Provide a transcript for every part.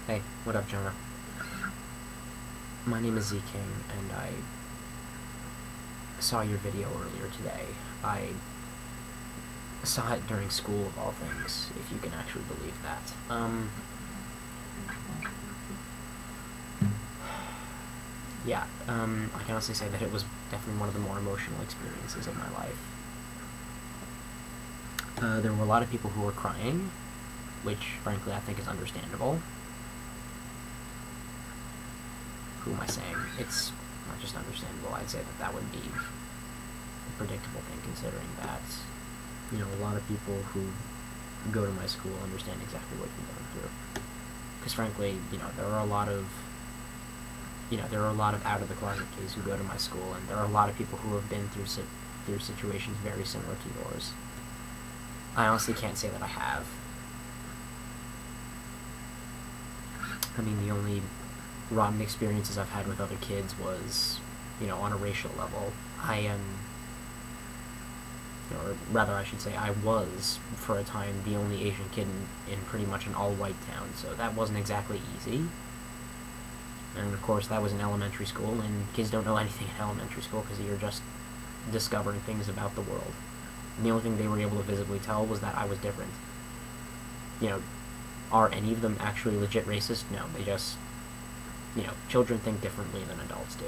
Hey, what up, Jonah? My name is Z King, and I saw your video earlier today. I saw it during school, of all things, if you can actually believe that. Yeah, I can honestly say that it was definitely one of the more emotional experiences of my life. There were a lot of people who were crying, which, frankly, I think is understandable. Who am I saying? It's not just understandable. I'd say that that would be a predictable thing, considering that, a lot of people who go to my school understand exactly what you're going through. Because frankly, there are a lot of out of the closet kids who go to my school, and there are a lot of people who have been through situations very similar to yours. I honestly can't say that I have. I mean, the only rotten experiences I've had with other kids was, on a racial level. I am, or rather I should say I was, for a time, the only Asian kid in pretty much an all-white town, so that wasn't exactly easy. And of course that was in elementary school, and kids don't know anything in elementary school because you're just discovering things about the world. And the only thing they were able to visibly tell was that I was different. Are any of them actually legit racist? No, they just, children think differently than adults do.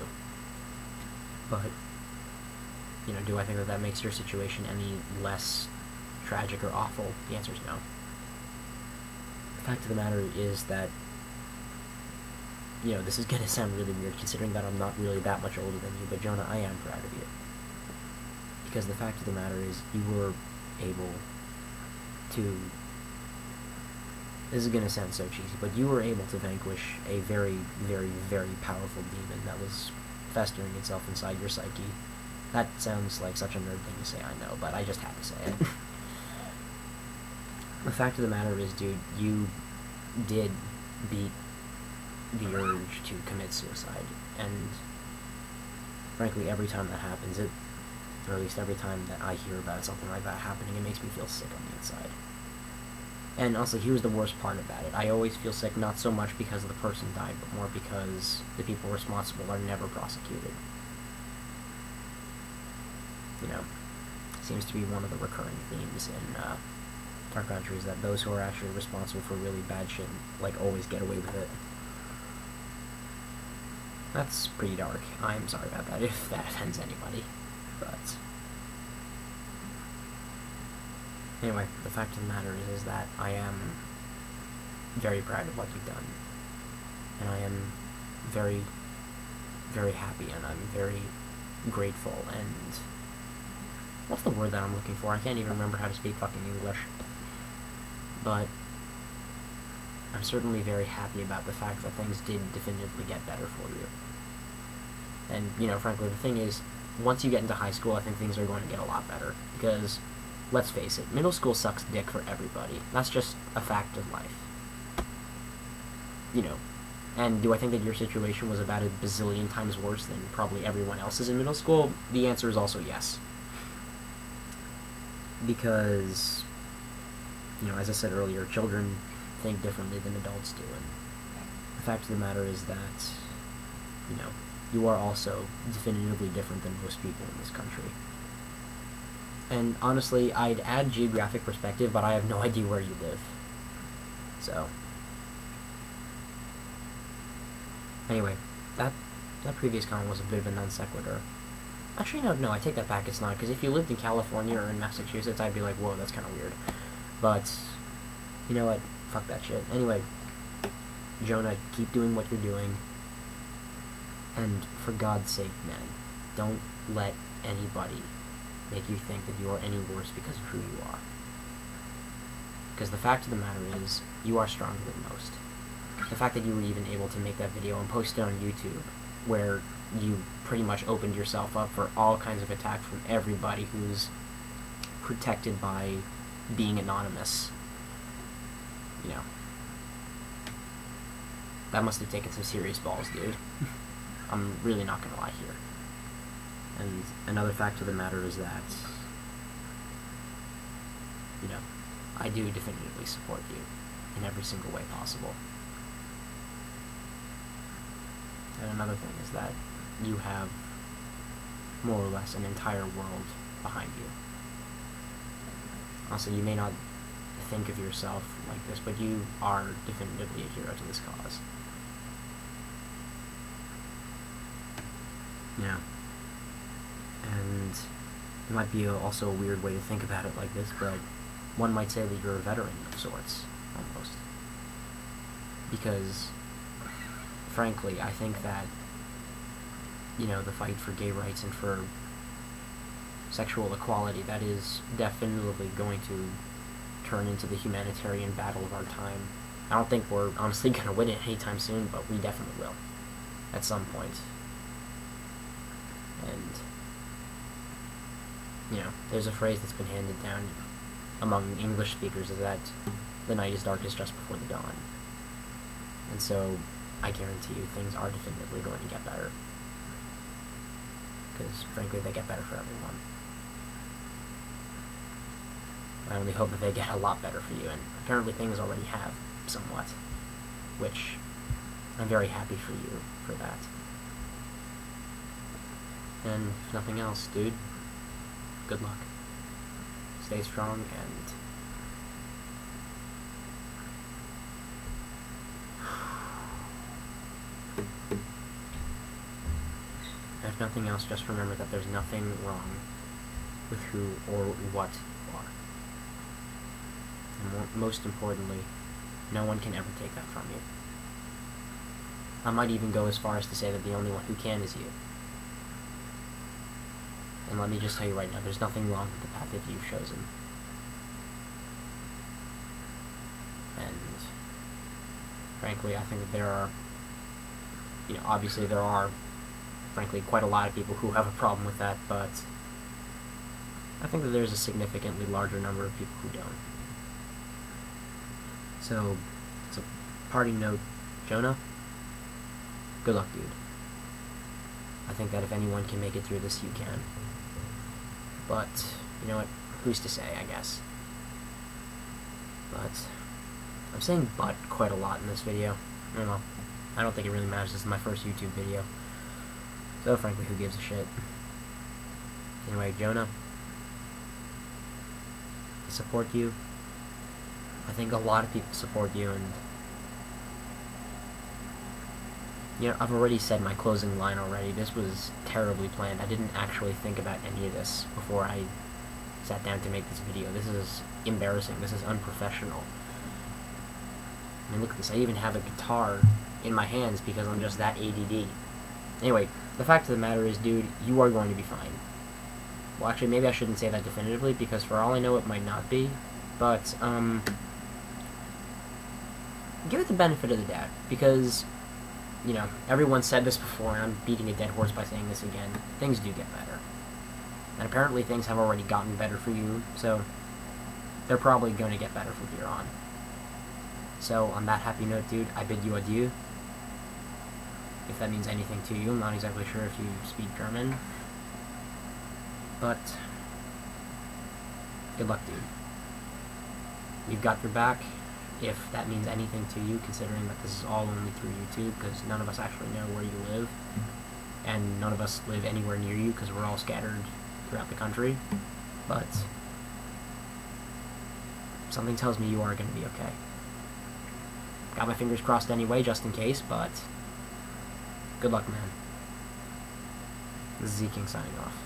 But, do I think that that makes your situation any less tragic or awful? The answer is no. The fact of the matter is that, this is going to sound really weird considering that I'm not really that much older than you, but Jonah, I am proud of you. Because the fact of the matter is, you were able to... This is going to sound so cheesy, but you were able to vanquish a very, very, very powerful demon that was festering itself inside your psyche. That sounds like such a nerd thing to say, I know, but I just had to say it. The fact of the matter is, dude, you did beat the urge to commit suicide, and frankly, every time that happens, or at least every time that I hear about something like that happening, it makes me feel sick on the inside. And also, here's the worst part about it. I always feel sick, not so much because the person died, but more because the people responsible are never prosecuted. Seems to be one of the recurring themes in our country, is that those who are actually responsible for really bad shit, always get away with it. That's pretty dark. I'm sorry about that if that offends anybody. But anyway, the fact of the matter is that I am very proud of what you've done. And I am very, very happy, and I'm very grateful, and... what's the word that I'm looking for? I can't even remember how to speak fucking English. But I'm certainly very happy about the fact that things did definitively get better for you. And, frankly, the thing is, once you get into high school, I think things are going to get a lot better. Because, let's face it, middle school sucks dick for everybody. That's just a fact of life. And do I think that your situation was about a bazillion times worse than probably everyone else's in middle school? The answer is also yes. Because, as I said earlier, children think differently than adults do, and the fact of the matter is that, you are also definitively different than most people in this country. And honestly, I'd add geographic perspective, but I have no idea where you live. So, anyway, that previous comment was a bit of a non sequitur. Actually, no, I take that back, it's not, because if you lived in California or in Massachusetts, I'd be like, whoa, that's kind of weird. But, you know what, fuck that shit. Anyway, Jonah, keep doing what you're doing, and for God's sake, man, don't let anybody make you think that you are any worse because of who you are. Because the fact of the matter is, you are stronger than most. The fact that you were even able to make that video and post it on YouTube, where you pretty much opened yourself up for all kinds of attack from everybody who's protected by being anonymous. That must have taken some serious balls, dude. I'm really not gonna lie here. And another fact of the matter is that, I do definitively support you in every single way possible. And another thing is that you have more or less an entire world behind you. Also, you may not think of yourself like this, but you are definitively a hero to this cause. Yeah. And it might be also a weird way to think about it like this, but one might say that you're a veteran of sorts, almost. Because, frankly, I think that, the fight for gay rights and for sexual equality, that is definitively going to turn into the humanitarian battle of our time. I don't think we're honestly going to win it anytime soon, but we definitely will. At some point. And, there's a phrase that's been handed down among English speakers is that the night is darkest just before the dawn. And so, I guarantee you, things are definitively going to get better. Because, frankly, they get better for everyone. I only hope that they get a lot better for you, and apparently things already have, somewhat. Which, I'm very happy for you for that. And, if nothing else, dude, good luck. Stay strong, and if nothing else, just remember that there's nothing wrong with who or what you are. And most importantly, no one can ever take that from you. I might even go as far as to say that the only one who can is you. And let me just tell you right now, there's nothing wrong with the path that you've chosen. And, frankly, I think that there are, obviously there are, frankly, quite a lot of people who have a problem with that, but I think that there's a significantly larger number of people who don't. So, it's a parting note, Jonah, good luck, dude. I think that if anyone can make it through this, you can. But, you know what, who's to say, I guess. But, I'm saying but quite a lot in this video. I don't know. I don't think it really matters. This is my first YouTube video. So, frankly, who gives a shit? Anyway, Jonah, I support you. I think a lot of people support you, and I've already said my closing line already. This was terribly planned. I didn't actually think about any of this before I sat down to make this video. This is embarrassing. This is unprofessional. I mean, look at this. I even have a guitar in my hands because I'm just that ADD. Anyway, the fact of the matter is, dude, you are going to be fine. Well, actually, maybe I shouldn't say that definitively, because for all I know, it might not be. But, give it the benefit of the doubt, because everyone said this before, and I'm beating a dead horse by saying this again. Things do get better. And apparently things have already gotten better for you, so they're probably going to get better from here on. So, on that happy note, dude, I bid you adieu. If that means anything to you, I'm not exactly sure if you speak German. But, good luck, dude. We've got your back. If that means anything to you, considering that this is all only through YouTube, because none of us actually know where you live, and none of us live anywhere near you, because we're all scattered throughout the country, but something tells me you are going to be okay. Got my fingers crossed anyway, just in case, but good luck, man. This is Z King signing off.